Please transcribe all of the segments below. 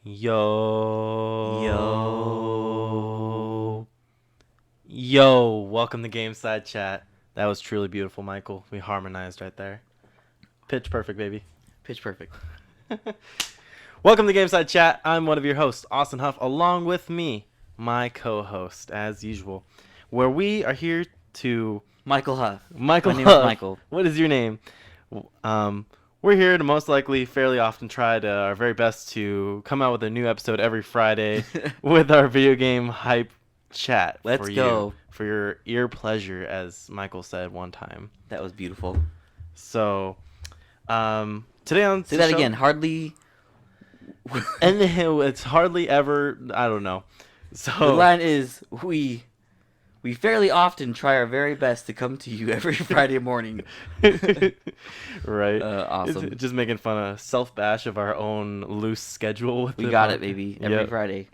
Yo. Yo. Welcome to GameSide Chat. That was truly beautiful, Michael. We harmonized right there. Pitch perfect, baby. Pitch perfect. Welcome to GameSide Chat. I'm one of your hosts, Austin Huff, along with me, my co-host, as usual, where we are here to... Michael Huff. Michael My name Huff. is Michael. What is your name? We're here to most likely fairly often try to our very best to come out with a new episode every Friday with our video game hype chat. Let's for go. you, for your ear pleasure, as Michael said one time. That was beautiful. So, today on Say the that show, again. Hardly. and it's hardly ever. I don't know. So The line is we fairly often try our very best to come to you every Friday morning. right. Awesome. It's just making fun of self-bash of our own loose schedule. With We the got podcast. it, baby. Every Yep. Friday.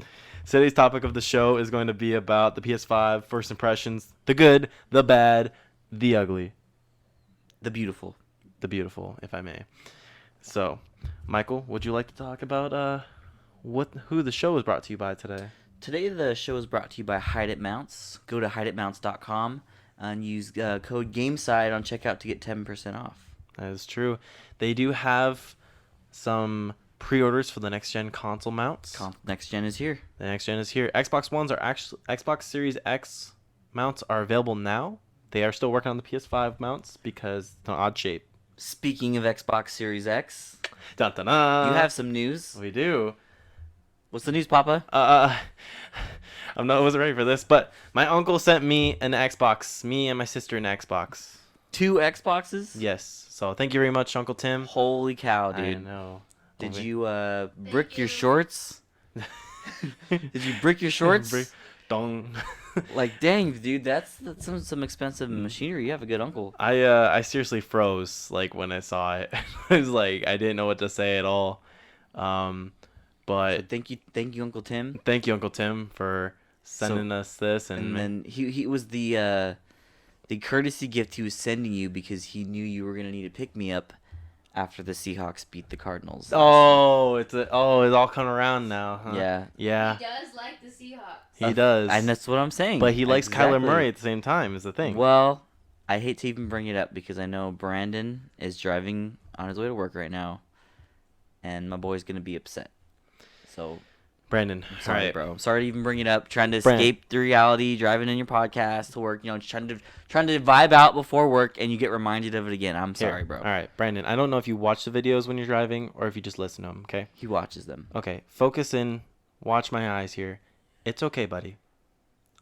Today's topic of the show is going to be about the PS5 first impressions, the good, the bad, the ugly, The beautiful. the beautiful, if I may. So, Michael, would you like to talk about who the show is brought to you by today? Today the show is brought to you by Hide It Mounts. Go to hideitmounts.com and use code GameSide on checkout to get 10% off. That is true. They do have some pre-orders for the next gen console mounts. Next gen is here. The next gen is here. Xbox Ones are actually Xbox Series X mounts are available now. They are still working on the PS5 mounts because it's an odd shape. Speaking of Xbox Series X, Dun, dun, dun. you have some news. We do. What's the news, Papa? I wasn't ready for this, but my uncle sent me an Xbox. Me and my sister an Xbox. 2 Xboxes? Yes. So thank you very much, Uncle Tim. Holy cow, dude. I know. Did Well, you brick your shorts? Did you brick your shorts? Dong. Like, dang, dude, that's some expensive machinery. You have a good uncle. I seriously froze like when I saw it. I was like I didn't know what to say at all. But So thank you, Uncle Tim. thank you, Uncle Tim, for sending us this, And then he was the courtesy gift he was sending you because he knew you were gonna need to pick me up after the Seahawks beat the Cardinals. it's all coming around now. Huh? Yeah. Yeah. He does like the Seahawks. He does. And that's what I'm saying. But he likes Kyler Exactly. Murray at the same time. Is the thing. Well, I hate to even bring it up because I know Brandon is driving on his way to work right now, and my boy's gonna be upset. So, Brandon, I'm sorry, all right. bro. I'm sorry to even bring it up. Trying to Brandon. escape the reality, driving in your podcast to work. Just trying to vibe out before work, and you get reminded of it again. I'm Here. sorry, bro. All right, Brandon. I don't know if you watch the videos when you're driving or if you just listen to them. Okay. He watches them. Okay. Focus in. Watch my eyes here. It's okay, buddy.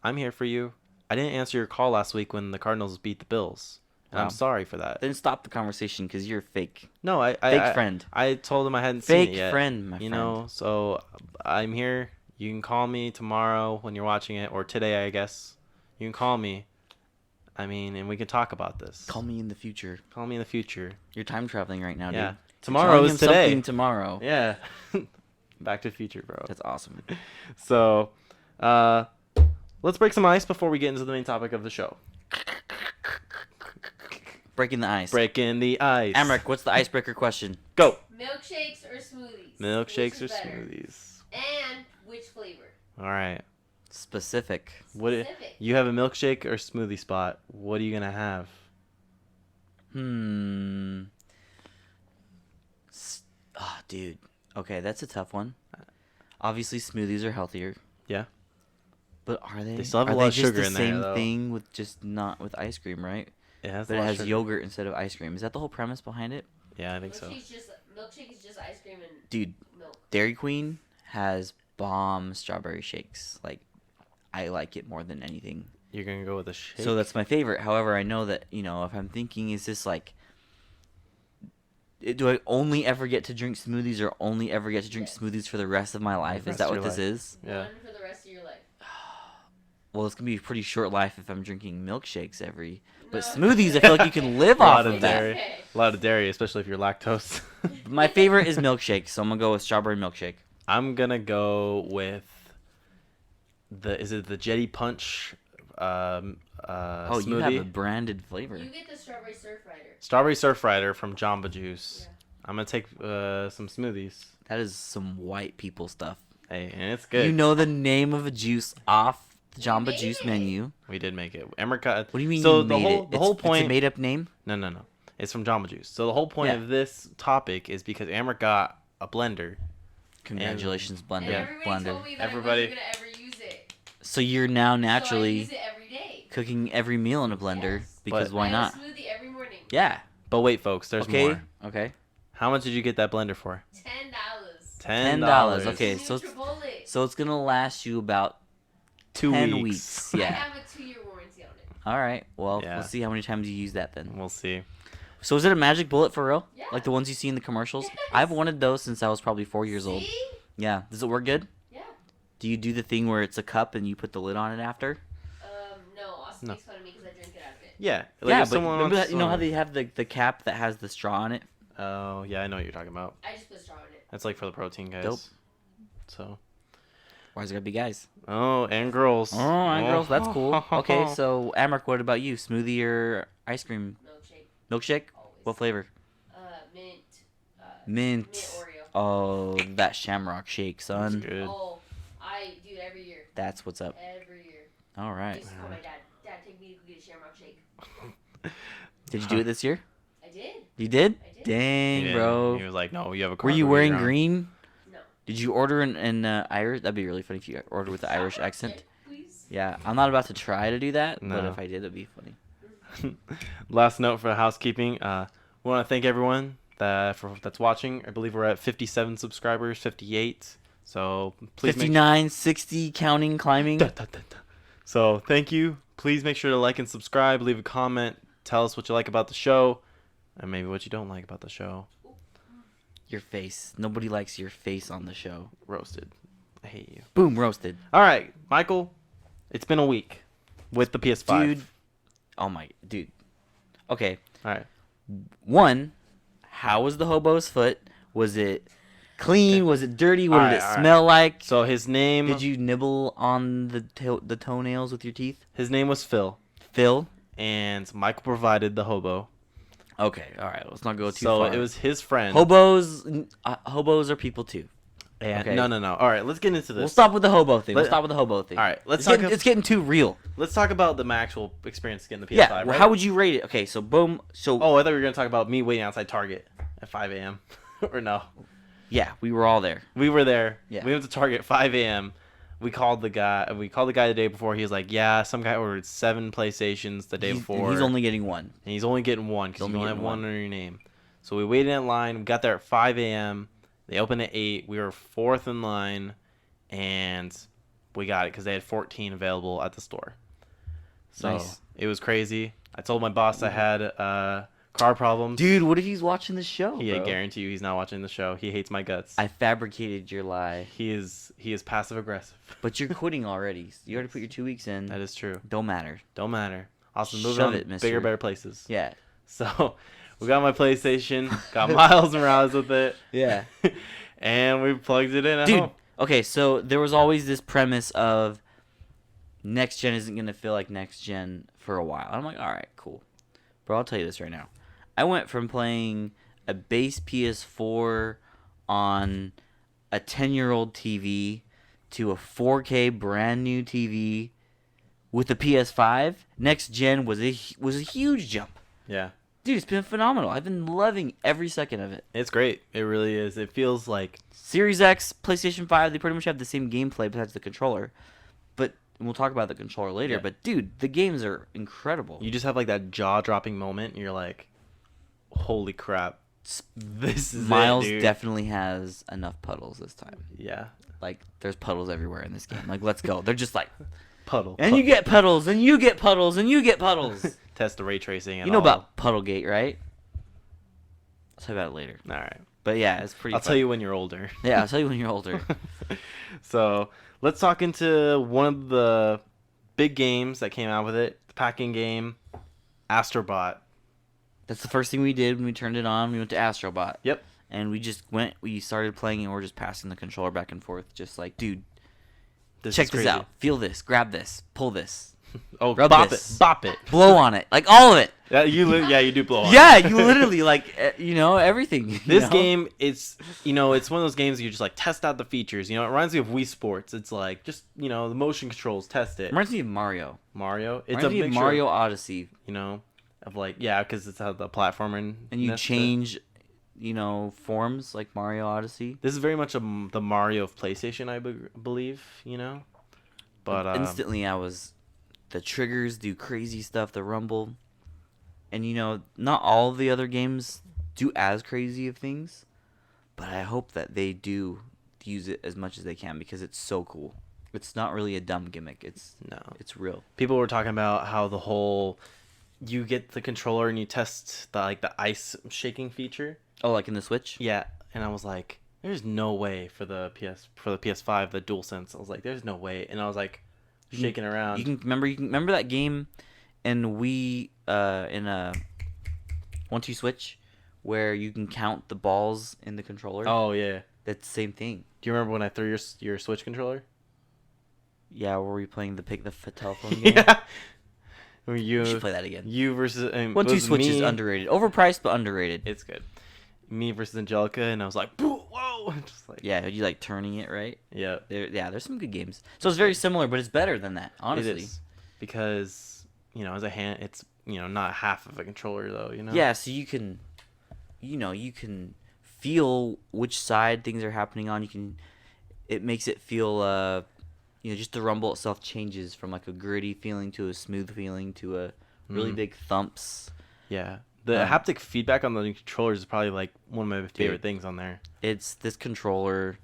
I'm here for you. I didn't answer your call last week when the Cardinals beat the Bills. And Wow. I'm sorry for that. Then stop the conversation because you're fake. No, Fake friend. I told him I hadn't seen Fake it yet. friend, my You friend. know, so I'm here. You can call me tomorrow when you're watching it, or today, I guess. You can call me. I mean, and we can talk about this. Call me in the future. Call me in the future. You're time traveling right now, Yeah. dude. Tomorrow Telling is him today. something tomorrow. Yeah. Back to the future, bro. That's awesome. So, let's break some ice before we get into the main topic of the show. Breaking the ice. Breaking the ice. Amric, what's the icebreaker question? Go. Milkshakes or smoothies? Milkshakes or Which is better? smoothies? And which flavor? All right. Specific. Specific. You have a milkshake or smoothie spot. What are you gonna have? Dude. Okay, that's a tough one. Obviously, smoothies are healthier. Yeah. But are they? They still have a are lot they of just sugar the in there, same though. thing with just not with ice cream, right? It has. But a it lot of has sugar. yogurt instead of ice cream. Is that the whole premise behind it? Yeah, I think so. Milkshake is just ice cream and Dude, milk. Dairy Queen has bomb strawberry shakes. Like, I like it more than anything. You're gonna go with a shake. So that's my favorite. However, I know that, if I'm thinking, is this like, do I only ever get to drink smoothies or only ever get to drink Yes. smoothies for the rest of my life? The Is rest that of what your this life. is? Yeah. One for the rest of your life. Well, it's going to be a pretty short life if I'm drinking milkshakes But No. smoothies, I feel like you can live A lot off of of that. dairy. Okay. A lot of dairy, especially if you're lactose. My favorite is milkshake, so I'm going to go with strawberry milkshake. I'm gonna go with is it the Jetty Punch Oh, smoothie? you have a branded flavor. You get the strawberry surf rider. Strawberry Surf Rider from Jamba Juice. I'm gonna take some smoothies. That is some white people stuff. Hey, and it's good. You know the name of a juice off the We Jamba made Juice it. menu. We did make it. Apricot. What do you mean So you the made whole it? the whole point. It's a made-up name? No. It's from Jamba Juice. So the whole point Yeah. of this topic is because Amber got a blender. Congratulations, And blender. everybody told me that Everybody- I wasn't gonna ever use it. So you're now So I naturally use it every day. cooking every meal in a blender Yes. because But- why I not? have a smoothie every morning. Yeah. But wait, folks, there's Okay. more. Okay. How much did you get that blender for? $10. $10. Okay, New so Chipotle. So it's gonna last you about 2 10 weeks. I Yeah. have a 2-year warranty on it. All right. Well, Yeah. we'll see how many times you use that then. We'll see. So is it a magic bullet for real? Yeah. Like the ones you see in the commercials? Yes. I've wanted those since I was probably 4 years old. See? Yeah. Does it work good? Yeah. Do you do the thing where it's a cup and you put the lid on it after? No. Austin No. makes fun of me because I drink it out of it. Yeah. Like yeah, if but someone remember wants that, you know how some- they have the cap that has the straw on it? Oh, yeah, I know what you're talking about. I just put straw in it. That's like for the protein guys. Dope. So. Why's it gotta be guys? Oh, and girls. Oh, and girls, that's cool. Okay, so Amric, what about you? Smoothie or ice cream? Milkshake. Milkshake? Always. What flavor? Mint. Mint. Mint Oreo. Oh, that Shamrock Shake, That's son. good. Oh, I do it every year. That's what's up. Every year. All I right. used to call my dad. Dad, take me to get a Shamrock Shake. Did you do it this year? I did. You did? I did. Dang, Yeah, bro. He was like, no, you have a Were you carburetor wearing on." green? No. Did you order in Irish? That'd be really funny if you ordered with the Irish Shamrock accent. Shake, please. Yeah, I'm not about to try to do that, but No. if I did, it'd be funny. Last note for housekeeping. We want to thank everyone that's watching. I believe we're at 57 subscribers, 58. So please 59, 60, counting, climbing. So thank you. Please make sure to like and subscribe. Leave a comment. Tell us what you like about the show, and maybe what you don't like about the show. Your face. Nobody likes your face on the show. Roasted. I hate you. Boom, roasted. All right, Michael. It's been a week with the PS5. Dude. Oh my, dude. Okay. All right. One, how was the hobo's foot? Was it clean? Was it dirty? What did it Alright, smell like? So his name. Did you nibble on the toenails with your teeth? His name was Phil, Phil? and Michael provided the hobo. Okay, all right. Let's not go too So far. it was his friend. hobos are people too. And okay. No. All right, let's get into this. We'll stop with the hobo thing. Let- We'll stop with the hobo thing. All right, It's getting too real. Let's talk about the actual experience getting the PS5. Yeah. Well, right? how would you rate it? Okay, so boom. So Oh, I thought we were gonna talk about me waiting outside Target at 5 a.m. or no? yeah, we were all there. We were there. Yeah. We went to Target at 5 a.m. We called the guy. We called the guy the day before. He was like, "Yeah, some guy ordered 7 PlayStations the day before. He's only getting one. And he's only getting one because He's you only only have getting one one. under your name." So we waited in line. We got there at 5 a.m. They opened at 8. We were 4th in line, and we got it because they had 14 available at the store. So Nice. it was crazy. I told my boss I had car problems. Dude, what if he's watching the show? I bro? guarantee you he's not watching the show. He hates my guts. I fabricated your lie, He is passive aggressive. but you're quitting already. You already put your 2 weeks in. That is true. Don't matter. Don't matter. Austin, moving Shove on it, to mister. bigger, better places. Yeah. So we got my PlayStation, got Miles Morales with it. Yeah. And we plugged it in at Dude, home. okay, so there was always this premise of next gen isn't going to feel like next gen for a while. I'm like, all right, cool. Bro, I'll tell you this right now. I went from playing a base PS4 on a 10-year-old TV to a 4K brand new TV with a PS5. Next gen was a huge jump. Yeah. Dude, it's been phenomenal. I've been loving every second of it. It's great. It really is. It feels like Series X, PlayStation 5, they pretty much have the same gameplay besides the controller. But we'll talk about the controller later. Yeah. But dude, the games are incredible. you just have like that jaw-dropping moment. And you're like, holy crap. This is Miles it, dude. definitely has enough puddles this time. Yeah. Like, there's puddles everywhere in this game. Like, let's go. They're just like, Puddle. and you get puddles, and you get puddles, and you get puddles. Test the ray tracing. And You know all. about Puddlegate, right? I'll tell you about it later. All right. But yeah, it's pretty I'll fun. tell you when you're older. Yeah, I'll tell you when you're older. So let's talk into one of the big games that came out with it. The packing game, Astrobot. That's the first thing we did when we turned it on. We went to Astrobot. Yep. And we started playing, and we're just passing the controller back and forth. Just like, dude, This check is this crazy. out. Feel this. Grab this. Pull this. Oh, Rub bop this. it, bop it. Blow on it, like all of it. Yeah, you do blow on. Yeah, you literally like everything. This game, it's it's one of those games you just like test out the features. It reminds me of Wii Sports. It's like just the motion controls, test it. Reminds me of Mario. Mario. It's Reminds a me of mixture, Mario Odyssey. of like because it's how the platformer And you change, forms like Mario Odyssey. This is very much the Mario of PlayStation, I believe. But instantly the triggers do crazy stuff. The rumble, and not all of the other games do as crazy of things, but I hope that they do use it as much as they can because it's so cool. It's not really a dumb gimmick. It's real. People were talking about how the whole you get the controller and you test the ice shaking feature. Oh, like in the Switch? Yeah, and I was like, there's no way for the PS5, the DualSense. I was like, there's no way, and I was like, shaking around. You can remember that game in Wii in a 1-2 Switch where you can count the balls in the controller. Oh yeah, that's the same thing. Do you remember when I threw your Switch controller? Yeah, were we playing the telephone game? Yeah. You should play that again. You versus 1-2 Switch is underrated, overpriced but underrated. It's good. Me versus Angelica, and I was like, whoa, just like you like turning it right. Yeah, there's some good games. So it's very similar, but it's better than that, honestly. It is because as a hand, it's not half of a controller though. Yeah, so you can, you can feel which side things are happening on. It makes it feel just the rumble itself changes from like a gritty feeling to a smooth feeling to a really big thumps. Yeah. The haptic feedback on the controllers is probably like one of my favorite things on there. It's this controller.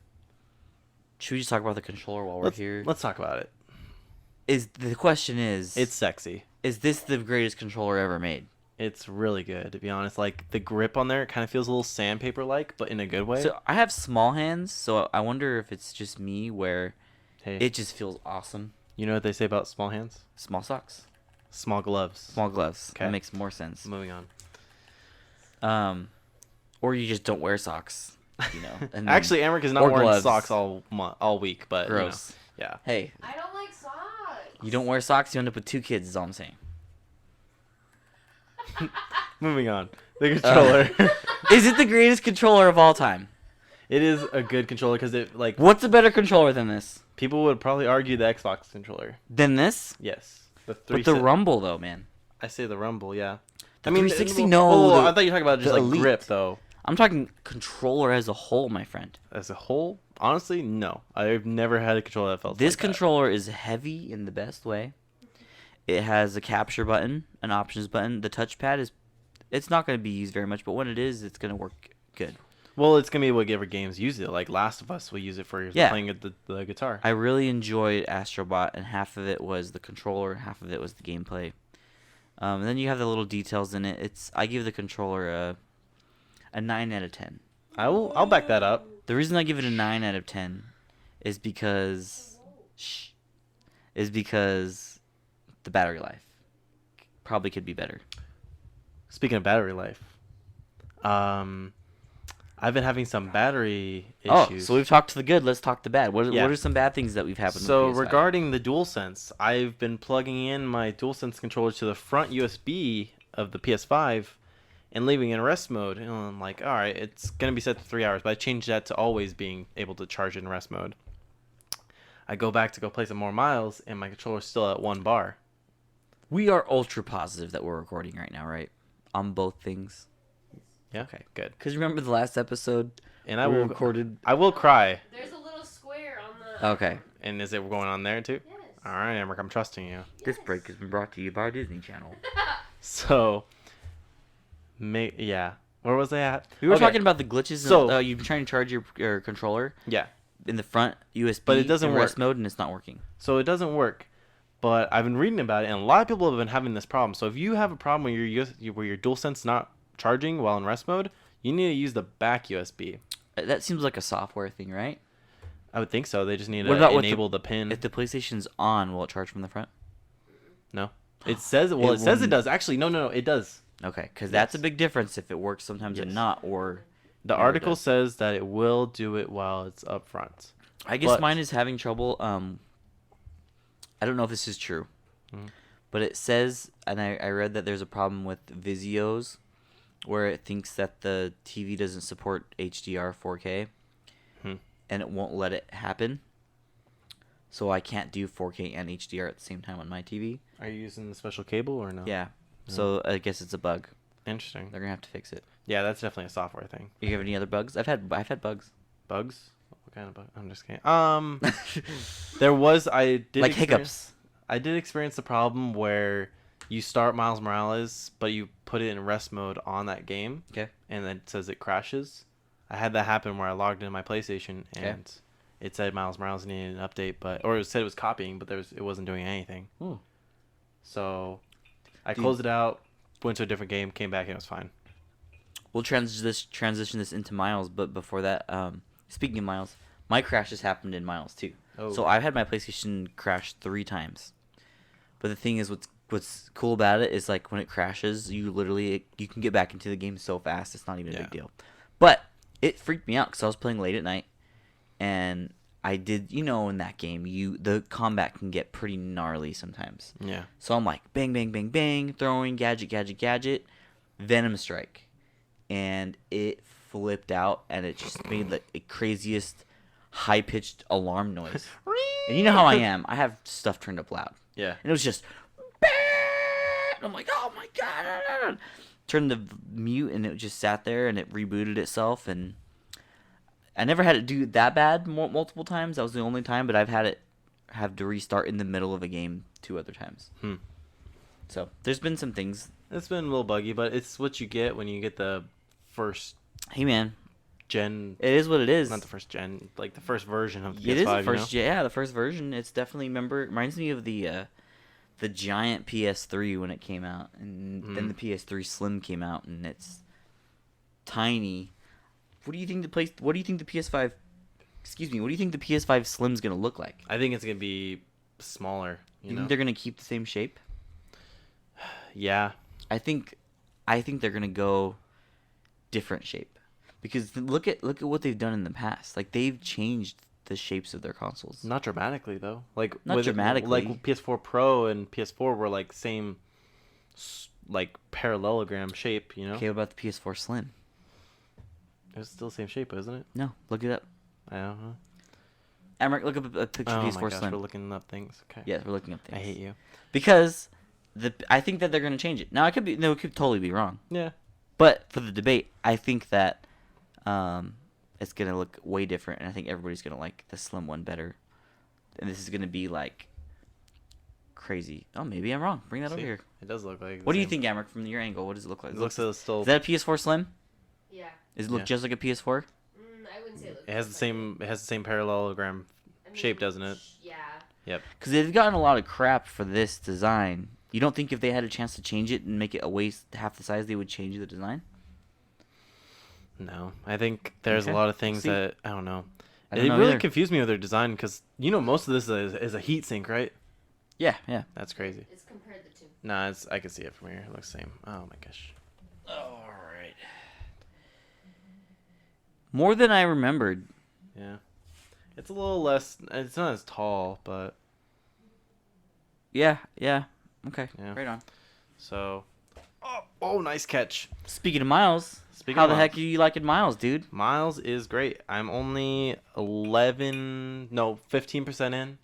Should we just talk about the controller while we're here? Let's talk about it. The question is, it's sexy. Is this the greatest controller ever made? It's really good, to be honest. Like the grip on there, it kind of feels a little sandpaper-like, but in a good way. So I have small hands, so I wonder if it's just me where it just feels awesome. You know what they say about small hands? Small socks. Small gloves. Small gloves. Okay. That makes more sense. Moving on. Or you just don't wear socks. And actually, Amric is not wearing socks all week, but gross. Yeah. Hey. I don't like socks. You don't wear socks, you end up with 2 kids. Is all I'm saying. Moving on. The controller. Is it the greatest controller of all time? It is a good controller because it What's a better controller than this? People would probably argue the Xbox controller. Than this? Yes. But the Rumble though, man. I say the Rumble, yeah. The 360, no. I thought you were talking about just like grip though. I'm talking controller as a whole, my friend. As a whole, honestly, no. I've never had a controller that felt. This controller is heavy in the best way. It has a capture button, an options button. The touchpad it's not going to be used very much, but when it is, it's going to work good. Well, it's going to be whatever games use it. Like Last of Us, we use it for playing the guitar. I really enjoyed Astrobot, and half of it was the controller, half of it was the gameplay. And then you have the little details in it. I give the controller a 9 out of 10. I'll back that up. The reason I give it a 9 out of 10 is because the battery life probably could be better. Speaking of battery life, I've been having some battery issues. Oh, so we've talked to the good. Let's talk the bad. What are some bad things that we've happened? So with PS5? Regarding the DualSense, I've been plugging in my DualSense controller to the front USB of the PS5 and leaving it in rest mode. And I'm like, all right, it's going to be set to 3 hours, but I changed that to always being able to charge it in rest mode. I go back to go play some more miles, and my controller's still at 1 bar. We are ultra positive that we're recording right now, right? On both things. Yeah. Okay. Good. Because remember the last episode, and recorded. I will cry. There's a little square on the. Okay. And is it going on there too? Yes. All right, Emmerich, I'm trusting you. This break has been brought to you by Disney Channel. So, yeah. Where was I at? We were talking about the glitches. So you've been trying to charge your controller. Yeah. In the front USB, but it doesn't in work. Rest mode, and it's not working. So it doesn't work. But I've been reading about it, and a lot of people have been having this problem. So if you have a problem where your DualSense not charging while in rest mode, you need to use the back USB. That seems like a software thing, right? I would think so. They just need to enable the pin. If the PlayStation's on, will it charge from the front? No. It says it says it does. Actually, no, it does. Okay, because that's a big difference if it works sometimes and not, or... The article says that it will do it while it's up front. I guess mine is having trouble. I don't know if this is true. Mhm. But it says, and I read that there's a problem with Vizios, where it thinks that the TV doesn't support HDR 4K, Hmm. and it won't let it happen. So I can't do 4K and HDR at the same time on my TV. Are you using the special cable or no? Yeah. So I guess it's a bug. Interesting. They're gonna have to fix it. Yeah, that's definitely a software thing. You have any other bugs? I've had bugs. Bugs? What kind of bug? I'm just kidding. I did Like experience- hiccups. I did experience the problem where you start Miles Morales, but you put it in rest mode on that game. Okay. And then it says it crashes. I had that happen where I logged into my PlayStation and it said Miles Morales needed an update, or it said it was copying, but it wasn't doing anything. Hmm. So I Dude. closed it out, went to a different game, came back, and it was fine. We'll transition this into Miles, but before that, speaking of Miles, my crashes happened in Miles too. Oh. So I've had my PlayStation crash 3 times. But the thing is, what's cool about it is like when it crashes, you can get back into the game so fast, it's not even a big deal. But it freaked me out because I was playing late at night, and I did, in that game, the combat can get pretty gnarly sometimes. Yeah. So I'm like, bang, bang, bang, bang, throwing, gadget, Venom Strike. And it flipped out, and it just made the craziest high-pitched alarm noise. And you know how I am. I have stuff turned up loud. Yeah. And it was just, bang! I'm like, oh my god. Turned the mute, and it just sat there, and it rebooted itself, and I never had it do that bad multiple times. That was the only time, but I've had it have to restart in the middle of a game 2 other times. So there's been some things. It's been a little buggy, but it's what you get when you get the first Hey man, gen. it is what it is. Not the first gen, like the first version of the PS5. It is the first, the first version. It's definitely reminds me of the giant PS3 when it came out, and then the PS3 Slim came out, and it's tiny. What do you think the PS5? Excuse me. What do you think the PS5 Slim's gonna look like? I think it's gonna be smaller. You think they're gonna keep the same shape? Yeah. I think they're gonna go different shape, because look at what they've done in the past. Like they've changed the shapes of their consoles. Not dramatically though. Like Not dramatically. Like PS4 Pro and PS4 were like same, like parallelogram shape. Okay, what about the PS4 Slim? It was still the same shape, isn't it? No, look it up. I don't know. Emmerich, look up a picture of Oh PS4 my gosh, Slim. we're looking up things. Okay. Yes, we're looking up things. I hate you. Because I think that they're going to change it. Now, it could totally be wrong. Yeah. But for the debate, I think that it's going to look way different, and I think everybody's going to like the Slim one better. And this is going to be like crazy. Oh, maybe I'm wrong. Bring that over here. It does look like. What do you think, Emmerich, from your angle? What does it look like? It looks still. Is that a PS4 Slim? Yeah. Does it look Yeah. just like a PS4? I wouldn't say it looks It has the just same. It has the same parallelogram shape, doesn't it? Yeah. Yep. Because they've gotten a lot of crap for this design. You don't think if they had a chance to change it and make it a waist half the size, they would change the design? No, I think there's Okay. a lot of things See. that I don't know. I don't It know really either. confused me with their design because most of this is a heat sink, right? Yeah, yeah. That's crazy. It's compared the two. Nah, I can see it from here. It looks the same. Oh my gosh. All right. More than I remembered. Yeah. It's a little less. It's not as tall, but Yeah. Okay, Yeah. right on. so. Oh, nice catch. Speaking of Miles, Speaking how of the Miles. heck are you liking Miles, dude? Miles is great. I'm only 15% in,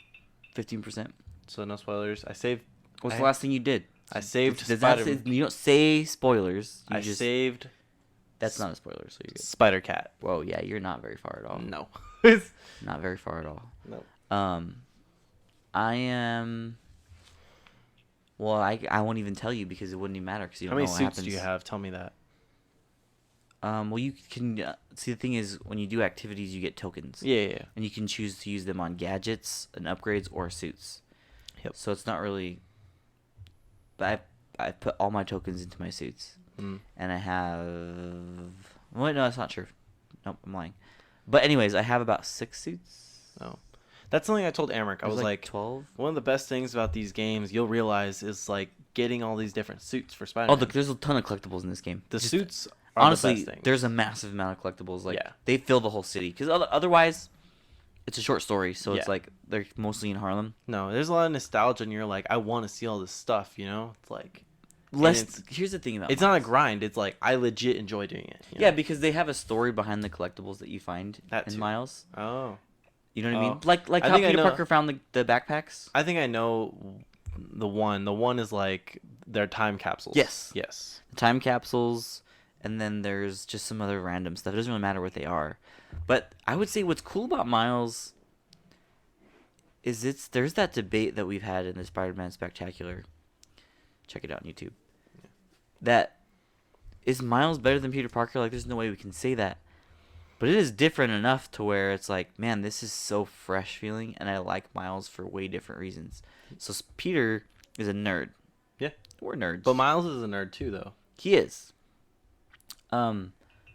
15%. so no spoilers. I saved. What's I- the last thing you did? I saved Does that Spider. say, you don't say spoilers. You I just, saved That's not a spoiler, so you're good. Spider Cat. Whoa, yeah, you're not very far at all. No. Not very far at all. No. I am. Well, I won't even tell you because it wouldn't even matter because you How don't many know what suits happens. do you have? Tell me that. Well, you can see, the thing is, when you do activities, you get tokens. Yeah. And you can choose to use them on gadgets and upgrades or suits. Yep. So it's not really. But I put all my tokens into my suits, Mm. and I have. Wait, no, that's not true. Nope, I'm lying. But anyways, I have about 6 suits. Oh. That's something I told Amric. I There's was like, 12. one of the best things about these games, you'll realize, is like getting all these different suits for Spider-Man. Oh, look, there's a ton of collectibles in this game. the Just- suits are honestly, the best thing. there's a massive amount of collectibles. Like Yeah. they fill the whole city because otherwise, it's a short story, so Yeah. it's like they're mostly in Harlem. No, there's a lot of nostalgia, and you're like, I want to see all this stuff. It's like Here's the thing about it's not a Miles. grind. It's like I legit enjoy doing it. Yeah, because they have a story behind the collectibles that you find That in too. Miles. Oh. You know what I mean? Oh. Like I how think I Peter know- Parker found the backpacks. I think I know the one. The one is like their time capsules. Yes. Yes. Time capsules, and then there's just some other random stuff. It doesn't really matter what they are. But I would say what's cool about Miles is there's that debate that we've had in the Spider-Man Spectacular. Check it out on YouTube. That is Miles better than Peter Parker? Like, there's no way we can say that. But it is different enough to where it's like, man, this is so fresh feeling, and I like Miles for way different reasons. So Peter is a nerd. Yeah. We're nerds. But Miles is a nerd too, though. He is.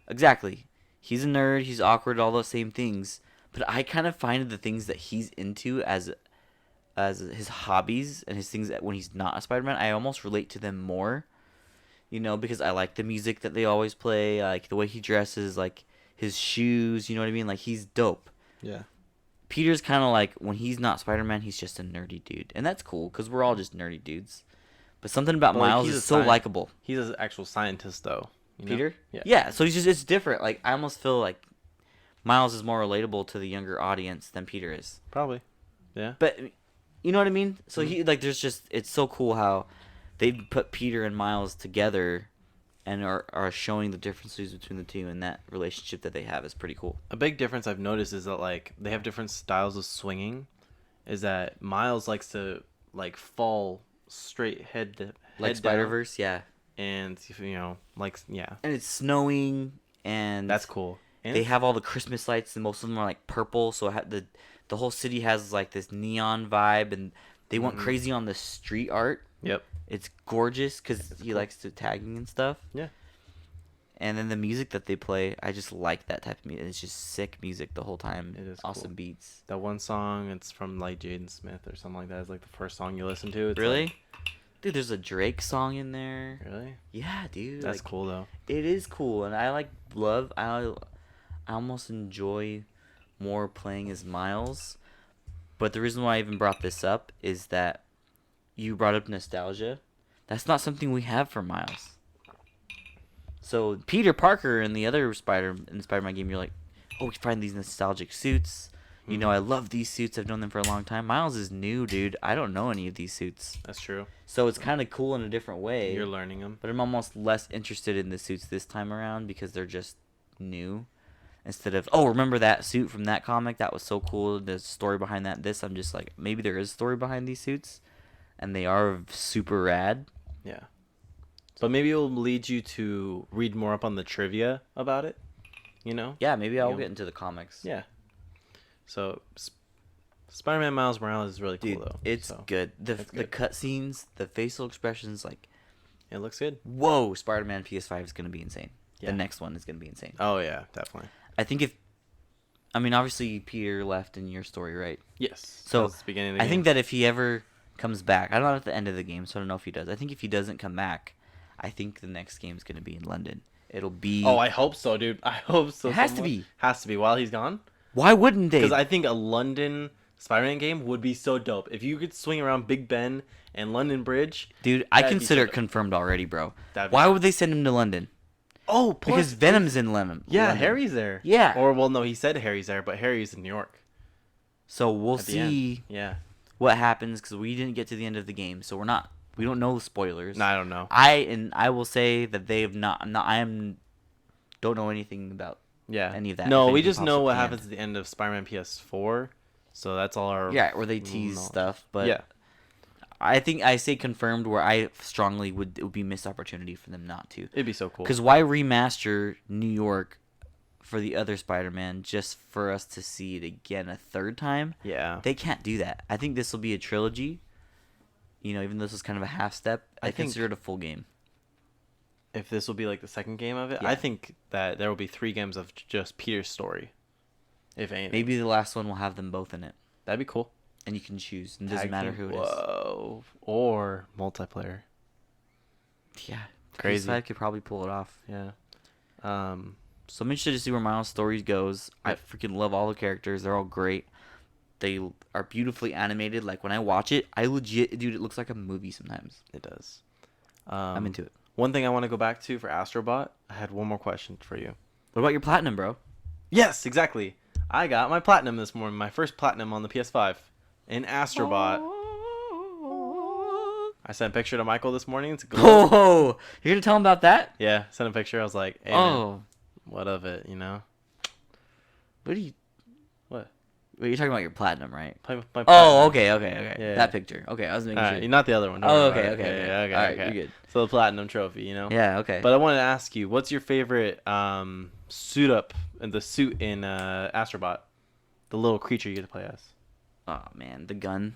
Exactly. He's a nerd. He's awkward. All those same things. But I kind of find the things that he's into as his hobbies and his things that when he's not a Spider-Man, I almost relate to them more. Because I like the music that they always play. I like the way he dresses, like his shoes. You know what I mean? Like, he's dope. Yeah. Peter's kind of like, when he's not Spider-Man, he's just a nerdy dude. And that's cool, because we're all just nerdy dudes. But something about But, like, Miles he's is a so sci- likable. He's an actual scientist, though. Peter? Yeah. So it's different. Like, I almost feel like Miles is more relatable to the younger audience than Peter is. Probably. Yeah. But, you know what I mean? So Mhm. there's just, it's so cool how they put Peter and Miles together and are showing the differences between the two, and that relationship that they have is pretty cool. A big difference I've noticed is that, like, they have different styles of swinging. Is that Miles likes to, like, fall straight head to Like head Spider-Verse, yeah. down, and, like, yeah. And it's snowing, and That's cool. And they have all the Christmas lights, and most of them are like purple. So the whole city has like this neon vibe, and they went crazy on the street art. Yep. It's gorgeous because he cool. likes to tagging and stuff. Yeah. And then the music that they play, I just like that type of music. It's just sick music the whole time. It is awesome cool. beats. That one song, it's from, like, Jaden Smith or something like that. It's, like, the first song you listen to. It's Really? like- Dude, there's a Drake song in there. really? Yeah, dude. That's like, cool, though. It is cool, and I almost enjoy more playing as Miles. But the reason why I even brought this up is that you brought up nostalgia. That's not something we have for Miles. So Peter Parker and the other Spider-Man game, you're like, oh, we find these nostalgic suits. I love these suits. I've known them for a long time. Miles is new, dude. I don't know any of these suits. That's true. So it's kind of cool in a different way. You're learning them. But I'm almost less interested in the suits this time around because they're just new. Instead of, oh, remember that suit from that comic? That was so cool. There's a story behind that. I'm just like, maybe there is a story behind these suits. And they are super rad. Yeah. But maybe it'll lead you to read more up on the trivia about it. Yeah, maybe I'll You- get into the comics. Yeah. So, Spider-Man Miles Morales is really Dude, cool, though. it's so, good. The it's good. cutscenes, the facial expressions, like, It looks good. whoa, Spider-Man PS5 is going to be insane. Yeah. The next one is going to be insane. Oh, yeah, definitely. I think obviously Peter left in your story, right? Yes. So, That's the beginning of the I game. think that if he ever comes back, I'm not at the end of the game, so I don't know if he does. I think if he doesn't come back, I think the next game is going to be in London. It'll be... Oh, I hope so, dude. I hope so. It has to somewhat. be. Has to be while he's gone. Why wouldn't they? Because I think a London Spider-Man game would be so dope. If you could swing around Big Ben and London Bridge. Dude, I that'd be consider so it dope. confirmed already, bro. That'd be- Why would they send him to London? Oh, Because Venom's in London. Yeah, London. Harry's there. Yeah. Or, well, no, he said Harry's there, but Harry's in New York. So we'll At the end. see Yeah. what happens because we didn't get to the end of the game, so we don't know the spoilers. No, I don't know. I will say that they have not. Don't know anything about. Yeah. Any of that, No, if we anything just pops know up what at the happens at the end of Spider-Man PS4. So that's all our. Yeah, where they tease knowledge. stuff, but Yeah. I think I say confirmed where I strongly it would be missed opportunity for them not to. It'd be so cool. Because why remaster New York for the other Spider-Man just for us to see it again a third time? Yeah. They can't do that. I think this will be a trilogy. Even though this is kind of a half step, I think- consider it a full game. If this will be like the second game of it, Yeah. I think that there will be 3 games of just Peter's story. If anything. Maybe the last one will have them both in it, That'd be cool. and you can choose. It doesn't Tag matter team. who it is. Whoa. Or multiplayer. Yeah, Crazy. PS5 could probably pull it off. Yeah. So I'm interested to see where Miles' story goes. I freaking love all the characters. They're all great. They are beautifully animated. Like, when I watch it, dude, it looks like a movie sometimes. It does. I'm into it. One thing I want to go back to for Astrobot, I had one more question for you. What about your platinum, bro? Yes, exactly. I got my platinum this morning, my first platinum on the PS5 in Astrobot. I sent a picture to Michael this morning. It's Oh, you're going to tell him about that? Yeah, sent a picture. I was like, hey, man, Oh. what of it, you know? What are you... What? Wait, you're talking about your platinum, right? My Oh, platinum. okay. Yeah. That picture. Okay, I was making sure. Alright, not the other one. Don't Oh, worry okay. about it. Yeah, okay, Alright, okay. you're good. So the platinum trophy, you know? Yeah, okay. But I wanted to ask you, what's your favorite suit up in the suit in Astrobot? The little creature you get to play as. Oh, man, the gun.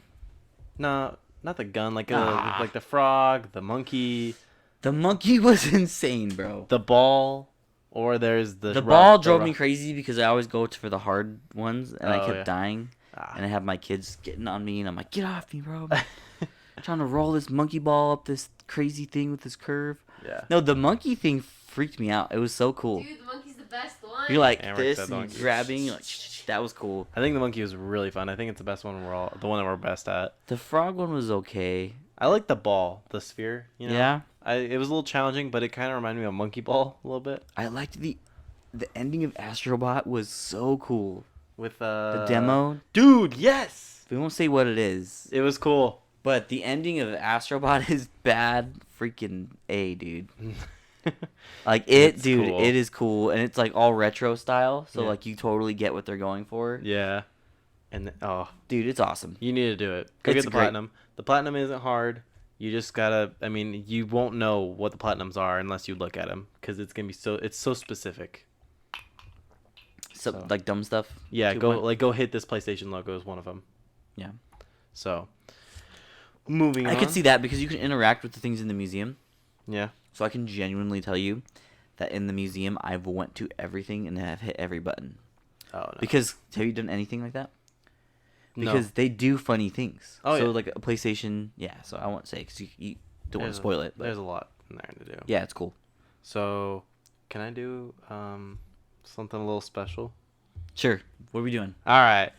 No, not the gun, like the frog, the monkey, The monkey was insane, bro. the ball, or there's The ball drove me crazy because I always go for the hard ones, and I kept dying. And I have my kids getting on me, and I'm like, get off me, bro. I'm trying to roll this monkey ball up this crazy thing with this curve. Yeah. No, the monkey thing freaked me out. It was so cool. Dude, the monkey's the best one. You're like Amric this, said the and monkey. you're grabbing. You're like, that was cool. I think the monkey was really fun. I think it's the best one the one that we're best at. The frog one was okay. I like the ball, the sphere. You know? Yeah. It was a little challenging, but it kind of reminded me of monkey ball a little bit. I liked the ending of Astrobot was so cool. With The demo. Dude, yes. We won't say what it is. It was cool. But the ending of Astrobot is bad freaking A, dude. Like, It's dude, cool. it is cool. And it's, like, all retro style. So, Yeah. like, you totally get what they're going for. Yeah. And Dude, it's awesome. you need to do it. Go It's get the great. platinum. The platinum isn't hard. You just gotta. I mean, you won't know what the platinums are unless you look at them, because it's gonna be it's so specific. So, like, dumb stuff. Yeah, Two go point- go hit this PlayStation logo is one of them. Yeah. So, moving on. I could see that because you can interact with the things in the museum. Yeah. So I can genuinely tell you that in the museum, I've went to everything and have hit every button. Oh no. Because, have you done anything like that? No. Because they do funny things. Oh, so, yeah. like, a PlayStation, yeah, so I won't say because you don't want There's to spoil it. But There's a lot in there to do. yeah, it's cool. So, can I do something a little special? Sure. What are we doing? All right.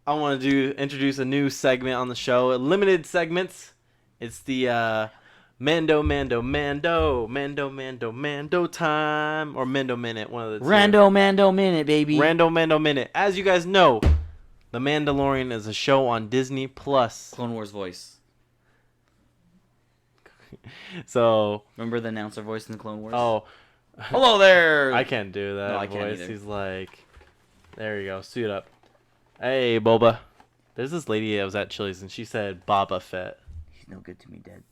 I want to introduce a new segment on the show, a limited segments. It's the Mando time, or Mando Minute, one of the two. Rando Mando Minute, baby. Mando Minute. As you guys know, The Mandalorian is a show on Disney Plus. Clone Wars voice. So, Remember the announcer voice in the Clone Wars? oh, hello there. I can't do that No, I can't voice. either. He's like, there you go, suit up. Hey, Boba. There's this lady that was at Chili's and she said Boba Fett. He's no good to me, Dad.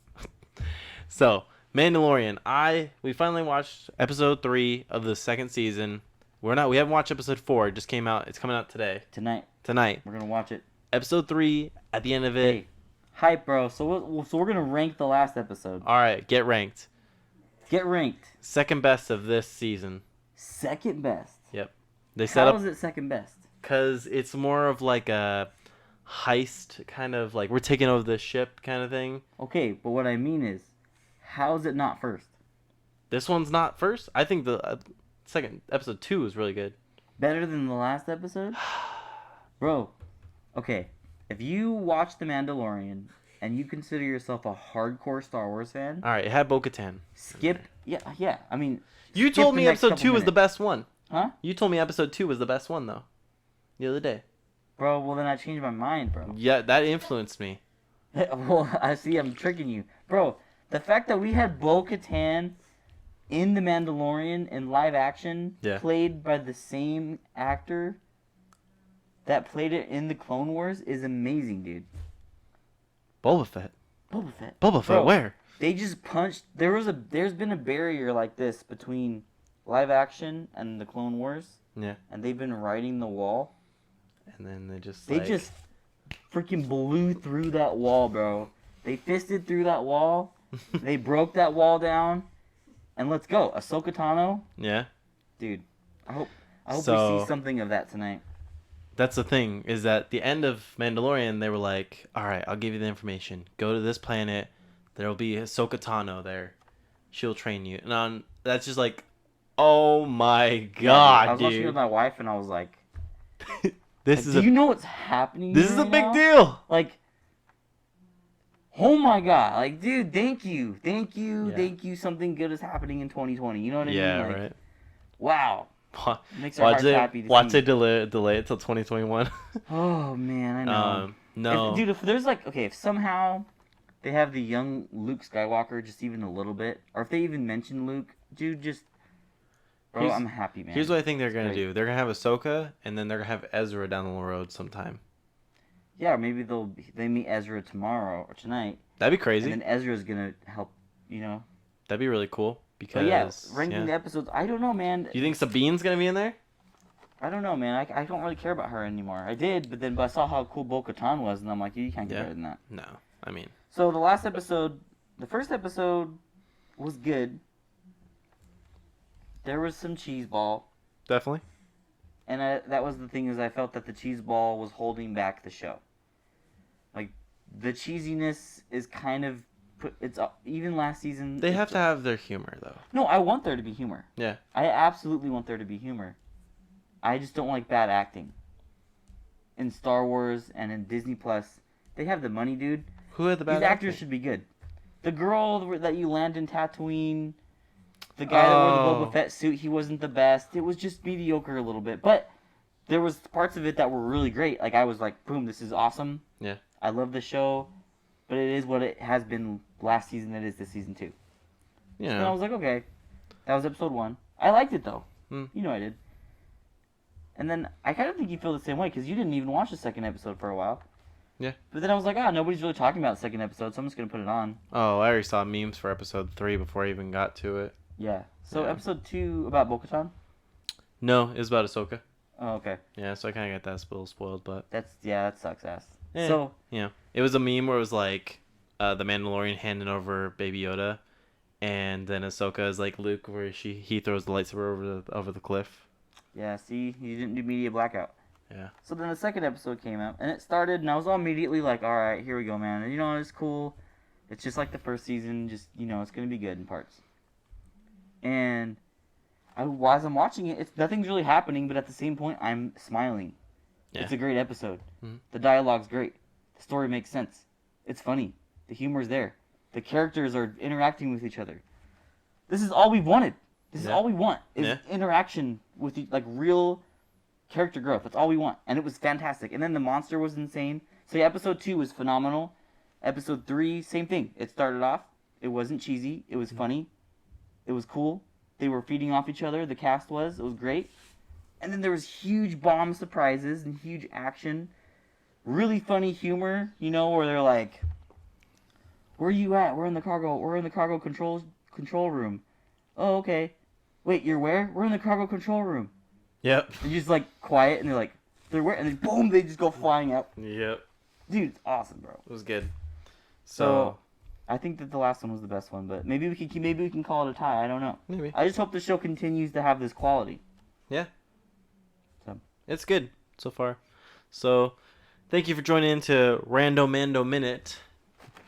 So, Mandalorian. We finally watched episode 3 of the second season. We haven't watched episode 4. It just came out. It's coming out tonight. Tonight, we're gonna watch it. Episode 3, at the end of it. Hey, hype, bro. So we're gonna rank the last episode. All right, get ranked. Get ranked. Second best of this season. Second best. Yep. They set How up is it second best? because it's more of like a heist kind of, like we're taking over the ship kind of thing. Okay, but what I mean is, how is it not first? This one's not first. I think the second episode 2 is really good. Better than the last episode? Bro, okay. If you watch The Mandalorian and you consider yourself a hardcore Star Wars fan, All right, it had Bo-Katan. skip. Yeah. I mean, You skip told the me next episode couple 2 was the minutes. best one. Huh? You told me episode 2 was the best one though. The other day. Bro, well then I changed my mind, bro. Yeah, that influenced me. Well, I see I'm tricking you. Bro, the fact that we had Bo-Katan in The Mandalorian in live action, Yeah. played by the same actor that played it in the Clone Wars is amazing, dude. Boba Fett. Boba Fett. Boba Fett, Bro, where? They just punched. There's been a barrier like this between live action and the Clone Wars, Yeah. and they've been riding the wall. And then they just They like, just freaking blew through that wall, bro. They fisted through that wall. They broke that wall down, and let's go. Ahsoka Tano, Yeah. dude. I hope we So- see something of that tonight. That's the thing, is that the end of Mandalorian, they were like, all right, I'll give you the information. Go to this planet. There'll be Ahsoka Tano there. She'll train you. And that's just like Oh my Yeah, god, I was watching it with dude. my wife, and I was like, This like, is do a you know what's happening? this here is a right big now? deal. Like, oh my god, like, dude, thank you, Yeah. thank you. Something good is happening in 2020. You know what I Yeah, mean? Like, right. wow, Wa- makes our Watch hearts it. happy to Watch see. it delay it till 2021. Oh man, I know. No. Dude, if there's like, okay, if somehow they have the young Luke Skywalker just even a little bit, or if they even mention Luke, dude, just, bro, Here's- I'm happy, man. Here's what I think they're It's gonna great. do. They're gonna have Ahsoka, and then they're gonna have Ezra down the road sometime. Yeah, or maybe they meet Ezra tomorrow or tonight, That'd be crazy. and then Ezra's gonna help, you know. That'd be really cool. But Because yeah, ranking the episodes, I don't know, man. Do you think Sabine's gonna be in there? I don't know, man. I don't really care about her anymore. I did, but I saw how cool Bo-Katan was, and I'm like, you can't get Yeah. better than that. No. I mean, So the last episode, the first episode was good. There was some cheese ball, definitely. and that was the thing, is I felt that the cheese ball was holding back the show. Like, the cheesiness is kind of even last season. They have to have their humor though. No, I want there to be humor. Yeah. I absolutely want there to be humor. I just don't like bad acting. In Star Wars and in Disney Plus, they have the money, dude. Who had the bad These actors acting? should be good. The girl that you land in Tatooine, the guy that wore the Oh. Boba Fett suit, he wasn't the best. It was just mediocre a little bit, but there was parts of it that were really great. Like, I was like, boom, this is awesome. Yeah. I love the show, but it is what it has been last season. It is this season too. You And I know. was like, okay, that was episode 1. I liked it though. Hmm. You know I did. And then I kind of think you feel the same way, because you didn't even watch the second episode for a while. Yeah. But then I was like, nobody's really talking about the second episode, so I'm just gonna put it on. Oh, I already saw memes for episode 3 before I even got to it. Yeah. So Yeah. episode 2 about Bo-Katan? No, it was about Ahsoka. Oh, okay. Yeah, so I kind of got that little spoiled, but That sucks ass. Eh. So it was a meme where it was like the Mandalorian handing over Baby Yoda, and then Ahsoka is like Luke, where he throws the lightsaber over the cliff. yeah, see, you didn't do media blackout. Yeah. So then the second episode came out, and it started, and I was all immediately like, all right, here we go, man. And you know, it's cool. It's just like the first season, just, you know, it's gonna be good in parts. And as I'm watching it, nothing's really happening, but at the same point, I'm smiling. Yeah. It's a great episode. Mhm. The dialogue's great. The story makes sense. It's funny. The humor's there. The characters are interacting with each other. This is all we've wanted. This is Yeah. all we want, is Yeah. interaction with like real character growth. That's all we want, and it was fantastic. And then the monster was insane. So yeah, episode 2 was phenomenal. Episode 3, same thing. It started off, it wasn't cheesy, it was funny, it was cool. They were feeding off each other. The cast was. It was great. And then there was huge bomb surprises and huge action, really funny humor. You know, where they're like, "Where are you at? We're in the cargo control room." Oh, okay. Wait, you're where? We're in the cargo control room. Yep. They're just like quiet, and they're where? And then boom, they just go flying out. Yep. Dude, it's awesome, bro. It was good. So I think that the last one was the best one, but maybe we can call it a tie. I don't know. Maybe. I just hope the show continues to have this quality. It's good so far. So, thank you for joining in to Rando Mando Minute.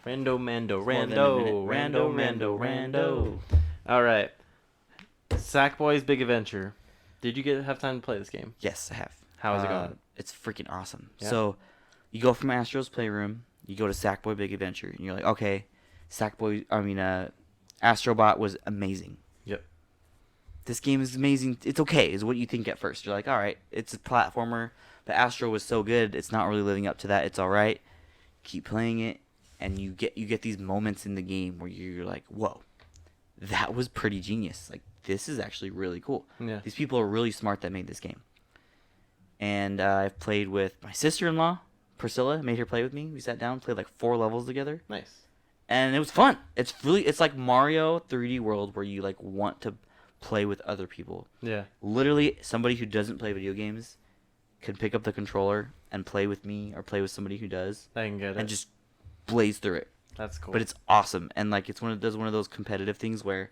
Rando Mando More than a minute. Rando Mando Rando. All right. Sackboy's Big Adventure. Did you have time to play this game? Yes, I have. How is it going? It's freaking awesome. Yeah. So, you go from Astro's Playroom, you go to Sackboy Big Adventure, and you're like, okay, Astrobot was amazing. Yep. This game is amazing. It's okay, is what you think at first. You're like, all right, it's a platformer, but Astro was so good, it's not really living up to that. It's all right. Keep playing it, and you get these moments in the game where you're like, whoa, that was pretty genius. Like, this is actually really cool. Yeah. These people are really smart that made this game. And I've played with my sister-in-law, Priscilla, made her play with me. We sat down, played like 4 levels together, Nice. and it was fun. It's like Mario 3D World, where you like want to play with other people. Yeah. Literally, somebody who doesn't play video games can pick up the controller and play with me or play with somebody who does, I can get it. and just blaze through it. That's cool. But it's awesome, and like it's one of those competitive things where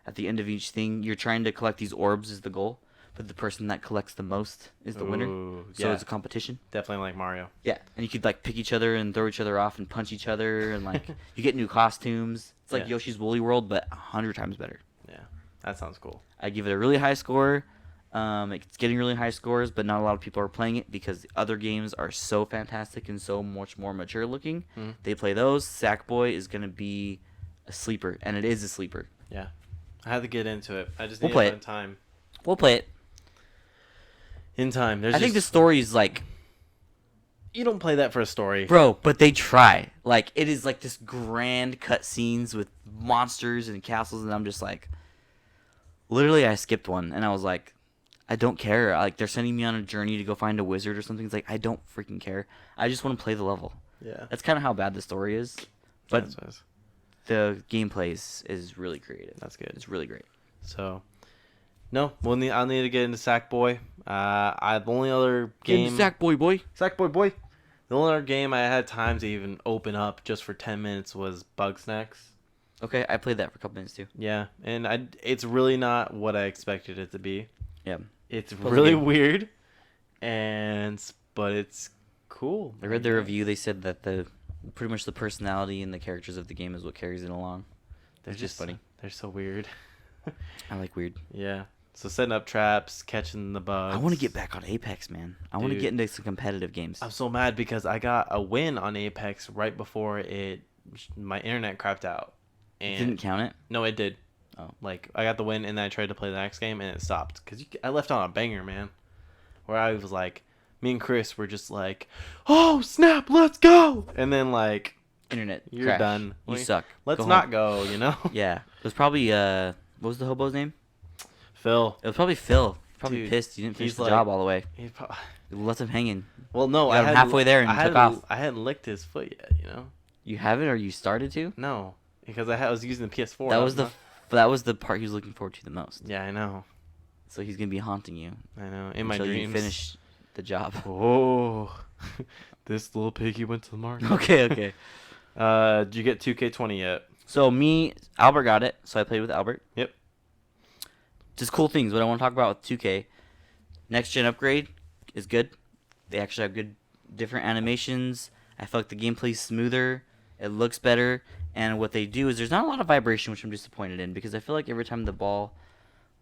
at the end of each thing you're trying to collect these orbs is the goal, but the person that collects the most is the winner. Ooh, So yeah. it's a competition. Definitely like Mario. Yeah, and you could like pick each other and throw each other off and punch each other, and like you get new costumes. It's like Yeah. Yoshi's Woolly World, but 100 times better. Yeah. That sounds cool. I give it a really high score. It's getting really high scores, but not a lot of people are playing it because the other games are so fantastic and so much more mature looking. Mhm. They play those. Sackboy is going to be a sleeper, and it is a sleeper. Yeah. I had to get into it. I just We'll need play to it. find time. We'll play it. In time. There's I think the story is like, You don't play that for a story. bro, but they try. Like, it is like this grand cutscenes with monsters and castles, and I'm just like, literally, I skipped one, and I was like, I don't care. Like, they're sending me on a journey to go find a wizard or something. It's like, I don't freaking care. I just want to play the level. Yeah. That's kind of how bad the story is. But That's what it is. the gameplay is really creative. That's good. It's really great. So, no, I'll need to get into Sackboy. The only other game, Sackboy boy. Sackboy boy. The only other game I had time to even open up just for 10 minutes was Bugsnax. Okay, I played that for a couple minutes too. Yeah, and it's really not what I expected it to be. Yeah. It's Puzzle really game. weird, but it's cool. I read the review. They said that pretty much the personality and the characters of the game is what carries it along. They're It's just funny. They're so weird. I like weird. Yeah. So setting up traps, catching the bugs. I want to get back on Apex, man. I want to Dude. get into some competitive games. I'm so mad because I got a win on Apex right before my internet crapped out. And Didn't count it. No, it did. Oh. Like, I got the win, and then I tried to play the next game, and it stopped. Because I left on a banger, man. Where I was like, me and Chris were just like, oh, snap, let's go! And then, like, Internet. you're crash. done. You suck. Let's Go not home. go, you know? Yeah. It was probably what was the hobo's name? Phil. It was probably Phil. Probably Dude, pissed you didn't finish he's the like- job all the way. He pro- You left him hanging. well, no, You I got him hadn't- halfway there and I took hadn't- off. I hadn't licked his foot yet, you know? You have it, or you started to? No, because I was using the PS4. That was the part he was looking forward to the most. Yeah, I know. So he's gonna be haunting you I know. In my until dreams. you finish the job. Oh, this little piggy went to the market. Okay. Did you get 2K20 yet? So Albert got it, so I played with Albert. Yep. Just cool things. What I want to talk about with 2K, next gen upgrade is good. They actually have good different animations. I feel like the gameplay's smoother. It looks better. And what they do is there's not a lot of vibration, which I'm disappointed in because I feel like every time the ball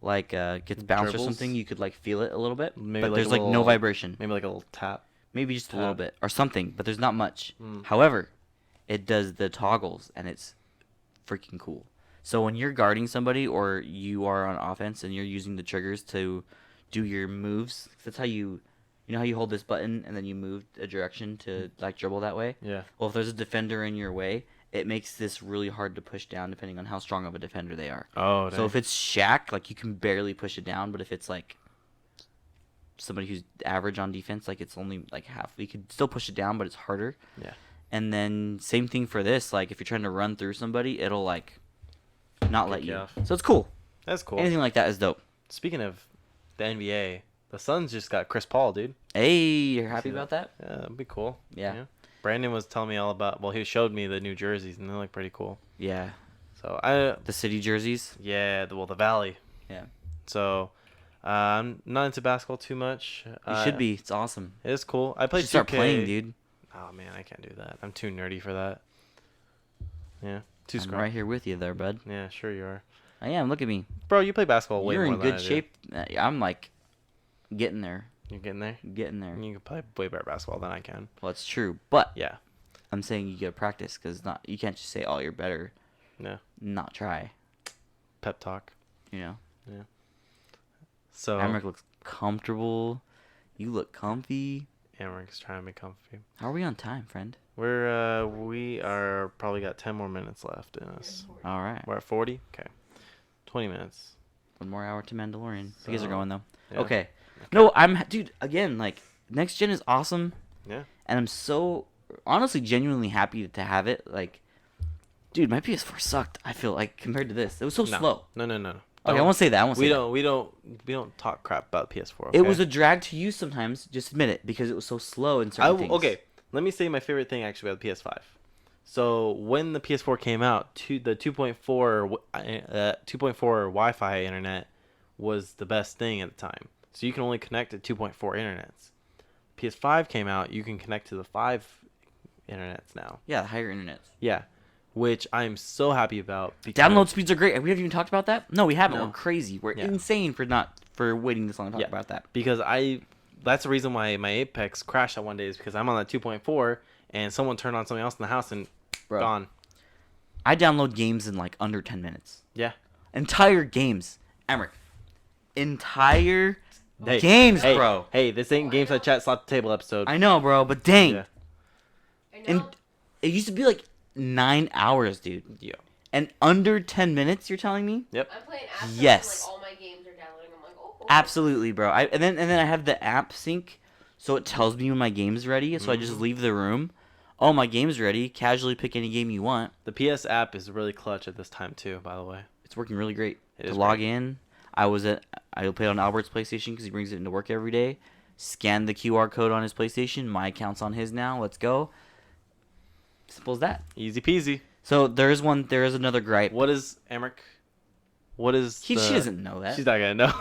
gets bounced or Dribbles? something, you could feel it a little bit. Maybe but like there's a no little- vibration. Maybe like a little tap. Maybe just a little Tap. bit or something, but there's not much. Mm. However, it does the toggles and it's freaking cool. So when you're guarding somebody or you are on offense and you're using the triggers to do your moves, that's how you know how you hold this button and then you move a direction to dribble that way. Yeah. Well, if there's a defender in your way, it makes this really hard to push down depending on how strong of a defender they are. Oh, So if it's Shaq, you can barely push it down, but if it's somebody who's average on defense, it's only half. You could still push it down, but it's harder. Yeah. And then same thing for this. If you're trying to run through somebody, it'll not let Kick you. you off. So it's cool. That's cool. Anything like that is dope. Speaking of the NBA, the Suns just got Chris Paul, dude. Hey, you're happy See about that? Yeah, that'd be cool. Yeah. Brandon was telling me all about. Well, he showed me the new jerseys, and they look pretty cool. Yeah. So The city jerseys. the Valley. Yeah. So, I'm not into basketball too much. You should be. It's awesome. It is cool. I You played should start 2K. playing, dude. Oh man, I can't do that. I'm too nerdy for that. Yeah, too I'm scrawny. right here with you there, bud. Yeah, sure you are, I am. Look at me. bro. You play basketball way You're more in than good I do. shape. I'm getting there. You're getting there. Getting there. You can play way better basketball than I can. Well, it's true, but Yeah. I'm saying you gotta practice because you can't just say, "Oh, you're better." Yeah. Not try. Pep talk. You know. So Amric looks comfortable. You look comfy. Amaric's trying to be comfy. How are we on time, friend? We are probably got 10 more minutes left in us. All right. We're at 40. Okay. 20 minutes. One more hour to Mandalorian. You guys are So, going though. yeah. Okay. No, dude. Again, next gen is awesome, Yeah. and I'm so honestly, genuinely happy to have it. Dude, my PS4 sucked. I feel compared to this, it was so No. slow. No. Okay, I won't say that. I won't say We that. we don't talk crap about PS4. It okay? was a drag to use sometimes. Just admit it because it was so slow in certain things. Okay, let me say my favorite thing actually about the PS5. So when the PS4 came out, the 2.4 Wi-Fi internet was the best thing at the time. So you can only connect to 2.4 internets. PS5 came out, you can connect to the 5 internets now. Yeah, the higher internet. Yeah, which I'm so happy about. Because, Download speeds are great. We haven't even talked about that. No, we haven't. No. We're crazy. We're Yeah. insane for waiting this long to talk Yeah. about that. Because that's the reason why my Apex crashed that one day is because I'm on that 2.4 and someone turned on something else in the house and Bro. gone. I download games in like under 10 minutes. Yeah. Entire games. Emmerich. Entire Hey, games, hey, bro. Hey, this ain't GameSide Chat Slot the Table episode. I know, bro, but dang. Yeah. I know. And it used to be like 9 hours, dude. Yeah. And under 10 minutes, you're telling me? Yep. I'm playing Astrobot Yes. and like all my games are downloading. I'm like, oh. Absolutely, bro. And then I have the app sync, so it tells me when my game's ready. So I just leave the room. Oh, my game's ready. Casually pick any game you want. The PS app is really clutch at this time too, by the way. It's working really great. It To is log great. in, I played on Albert's PlayStation because he brings it into work every day. Scan the QR code on his PlayStation. My account's on his now. Let's go. Simple as that. Easy peasy. So there is another gripe. What is Emmerich? What is She doesn't know that. She's not gonna know.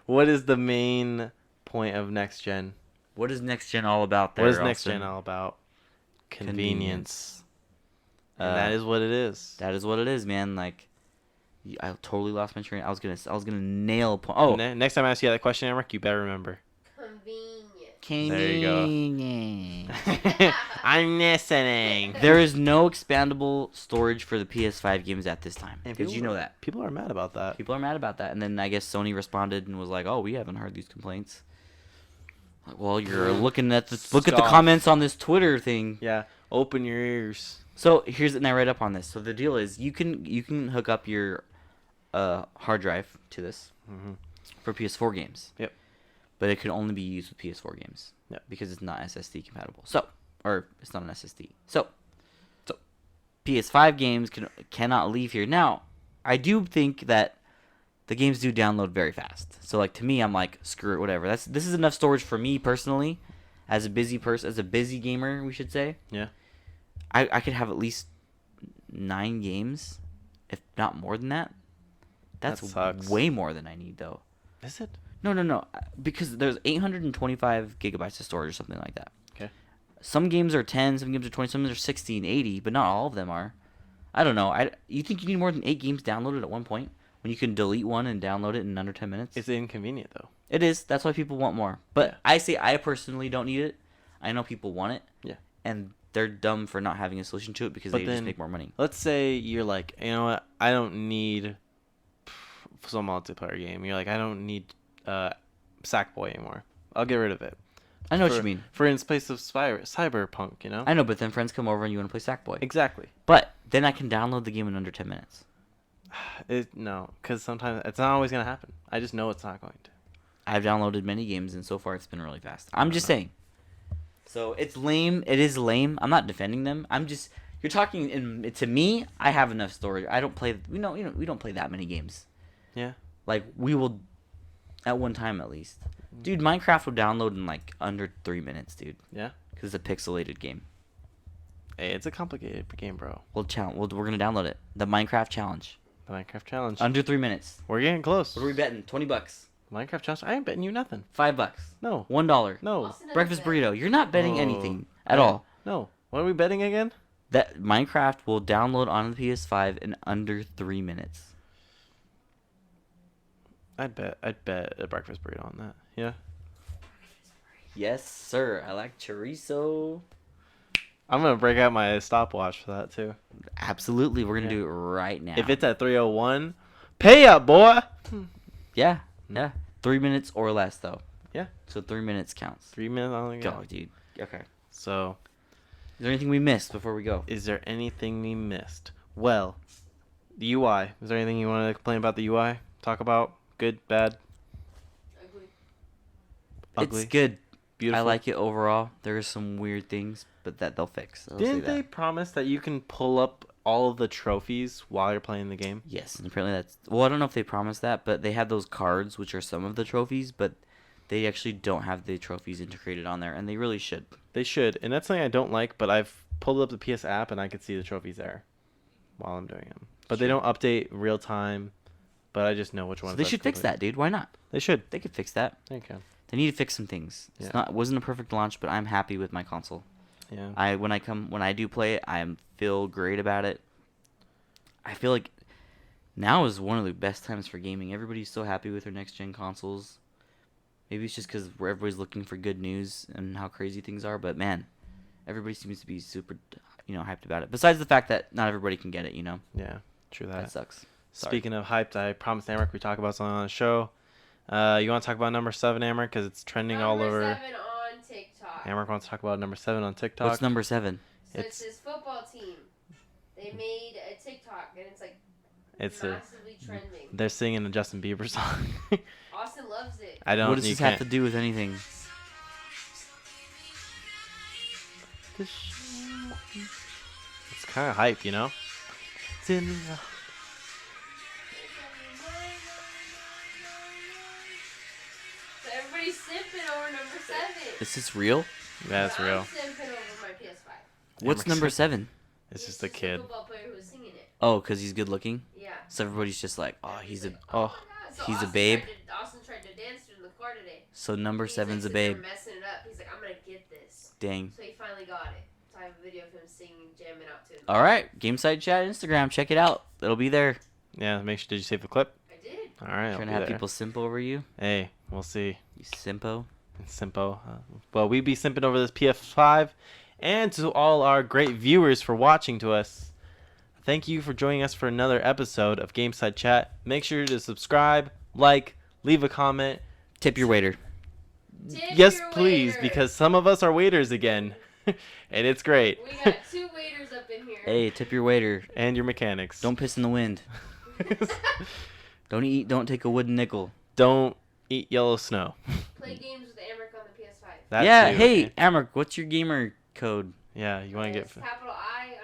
What is the main point of next gen? What is next gen all about? There, What is next Austin? gen all about? Convenience. Convenience. And that is what it is. That is what it is, man. Like, I totally lost my train. I was gonna nail a point. Oh, Next time I ask you that question, Emmerich, you better remember. Convenient. There you go. convenient. I'm listening. There is no expandable storage for the PS5 games at this time. And Did people you know that? People are mad about that. People are mad about that. And then I guess Sony responded and was like, "Oh, we haven't heard these complaints." Like, well, you're looking at look at the Scoff. comments on this Twitter thing. Yeah. Open your ears. So and I read up on this. So the deal is, you can hook up your hard drive to this Mhm. for PS4 games. Yep. But it can only be used with PS4 games. Yep. Because it's not SSD compatible. Or it's not an SSD. So PS5 games cannot leave here. Now, I do think that the games do download very fast. So like, to me, I'm like, screw it, whatever. This is enough storage for me personally, as a busy gamer, we should say. Yeah. I could have at least 9 games, if not more than that. That's That sucks. way more than I need, though. Is it? No. Because there's 825 gigabytes of storage or something like that. Okay. Some games are 10, some games are 20, some are 60 and 80, but not all of them are. I don't know. You think you need more than 8 games downloaded at one point when you can delete one and download it in under 10 minutes? It's inconvenient though. It is. That's why people want more. But Yeah. I say I personally don't need it. I know people want it. Yeah. And they're dumb for not having a solution to it because But they just then- make more money. Let's say you're like, you know what? I don't need some multiplayer game. You're like, I don't need Sackboy anymore. I'll get rid of it. I know what you mean. For in place of Cyberpunk, you know? I know, but then friends come over and you want to play Sackboy. Exactly. But then I can download the game in under 10 minutes. No, because sometimes it's not always gonna happen. I just know it's not going to. I've downloaded many games and so far it's been really fast. I'm just saying. So it's lame. It is lame. I'm not defending them. You're talking to me. I have enough storage. I don't play. We don't play that many games. Yeah. Like, we will, at one time at least. Dude, Minecraft will download in like under 3 minutes, dude. Yeah. Because it's a pixelated game. Hey, it's a complicated game, bro. We're gonna download it. The Minecraft challenge. The Minecraft challenge. Under 3 minutes. We're getting close. What are we betting? $20. Minecraft challenge. I ain't betting you nothing. $5. No. $1. No. Austin has Breakfast bet. burrito. You're not betting Oh. anything at all. No. What are we betting again? That Minecraft will download on the PS5 in under 3 minutes. I'd bet a breakfast burrito on that. Yeah. Yes, sir. I like chorizo. I'm gonna break out my stopwatch for that too. Absolutely. We're going to Yeah. do it right now. If it's at 3:01, pay up, boy. Yeah. Yeah. 3 minutes or less, though. Yeah. So 3 minutes counts. 3 minutes. I don't think. Go, dude. Okay. So, Is there anything we missed before we go? is there anything we missed? Well, the UI. Is there anything you want to complain about the UI? Talk about good, bad, ugly, It's good. beautiful. I like it overall. There are some weird things, but that they'll fix. I'll say Didn't they that. promise that you can pull up all of the trophies while you're playing the game? Yes, and apparently that's... Well, I don't know if they promised that, but they have those cards, which are some of the trophies, but they actually don't have the trophies integrated on there, and they really should. They should, and that's something I don't like. But I've pulled up the PS app and I could see the trophies there while I'm doing them. But they Sure. don't update real time. But I just know which So ones. they I've should fix completed. that, dude. Why not? They should. They could fix that. They can. They need to fix some things. Yeah. It wasn't a perfect launch, but I'm happy with my console. Yeah. When I do play it, I feel great about it. I feel like now is one of the best times for gaming. Everybody's so happy with their next gen consoles. Maybe it's just because everybody's looking for good news and how crazy things are. But man, everybody seems to be super, hyped about it. Besides the fact that not everybody can get it, Yeah, true that. That sucks. Sorry. Speaking of hyped, I promised Amric we talk about something on the show. You want to talk about number 7, Amric, because it's trending all over. Number 7 on TikTok. Amric wants to talk about number 7 on TikTok. What's number 7? So it's his football team. They made a TikTok and it's like It's massively trending. They're singing a Justin Bieber song. Austin loves it. I don't. What does you this have can't- to do with anything? It's kind of hype, It's in the- So everybody's simping over number 7. Is this real? That's But real. I'm simping over my PS5. What's number 7? It's just the a kid. football player who was singing it. Oh, because he's good looking? Yeah. So everybody's just like, oh, he's a. like, oh, my God. So he's a Austin babe? Austin tried to dance to it in the car today. So number He's like, 7's a sitting there babe. messing it up. He's like, I'm gonna get this. Dang. So he finally got it. So I have a video of him singing, jamming out to it. All right, GameSide Chat Instagram. Check it out. It'll be there. Yeah, make sure. Did you save the clip? I did. All right. Trying to have people simp over you. Hey, we'll see. You simpo. Simpo. Well, we be simping over this PS5, and to all our great viewers for watching to us. Thank you for joining us for another episode of GameSide Chat. Make sure to subscribe, like, leave a comment. Tip your waiter. Tip Yes, your please, waiter. because some of us are waiters again, and it's great. We got 2 waiters up in here. Hey, tip your waiter. And your mechanics. Don't piss in the wind. Don't take a wooden nickel. Don't eat yellow snow. Play games with Amric on the PS5. That yeah, too. hey, Amric, what's your gamer code? Yeah, you want to It's get. capital I __.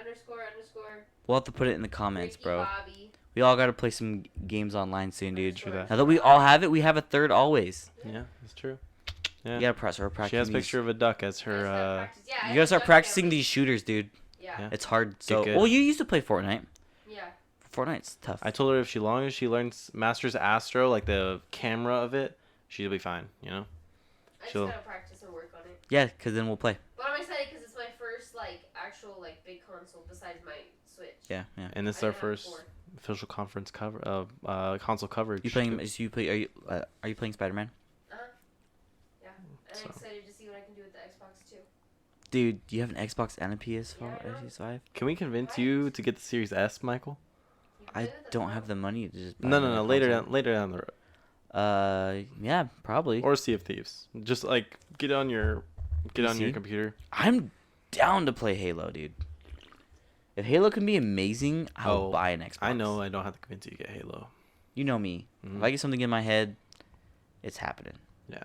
We'll have to put it in the comments, Ricky bro. Bobby. We all gotta play some games online soon, dude. True that. Now that we all have it, we have a third always. Yeah, it's true. Yeah. You gotta start practicing. She has a these. picture of a duck as I gotta her. start practice. Yeah, I You gotta start have practicing duck these shooters, dude. Yeah. Yeah. It's hard. So, good. well, you used to play Fortnite. Yeah. Fortnite's tough. I told her if long as she learns Masters Astro, like the camera of it, she'll be fine. I just She'll- gotta practice and work on it. Yeah, cause then we'll play. But I'm excited because it's my first actual big console besides my Switch. Yeah, yeah. And this is I our didn't have first before. official conference cover console coverage. You playing? Are you playing Spider-Man? Yeah. And So. I'm excited to see what I can do with the Xbox too. Dude, do you have an Xbox and a PS4, Yeah, I know. PS5? Can we convince you to get the Series S, Michael? You play I with it? don't have the money to just. Buy No. another Later console. down the road. Yeah, probably. Or Sea of Thieves. Just get on your PC? computer. I'm down to play Halo, dude. If Halo can be amazing, I'll Oh, buy an Xbox. I know I don't have to convince you to get Halo. You know me. Mhm. If I get something in my head, it's happening. Yeah.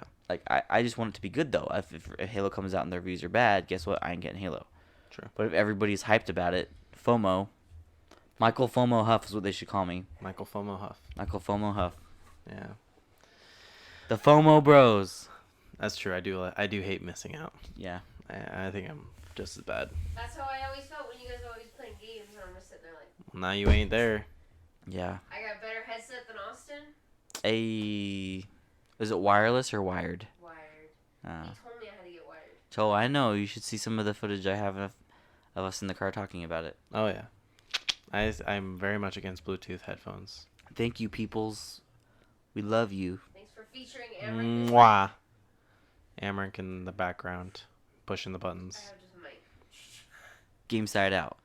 I just want it to be good though. If Halo comes out and their reviews are bad, guess what? I ain't getting Halo. True. But if everybody's hyped about it, FOMO, Michael FOMO Huff is what they should call me. Michael FOMO Huff. Michael FOMO Huff. Yeah. The FOMO Bros. That's true. I do hate missing out. Yeah. I think I'm just as bad. That's how I always felt when you guys were always playing games and I'm just sitting there like, Now you ain't there. Yeah. I got a better headset than Austin. Is it wireless or wired? Wired. Uh, He told me I had to get wired. so I know you should see some of the footage I have of us in the car talking about it. Oh yeah. I'm very much against Bluetooth headphones. Thank you, peoples. We love you. Thanks for featuring Amric. Mwah. Amric in the background, pushing the buttons. I have just a mic. Game side out.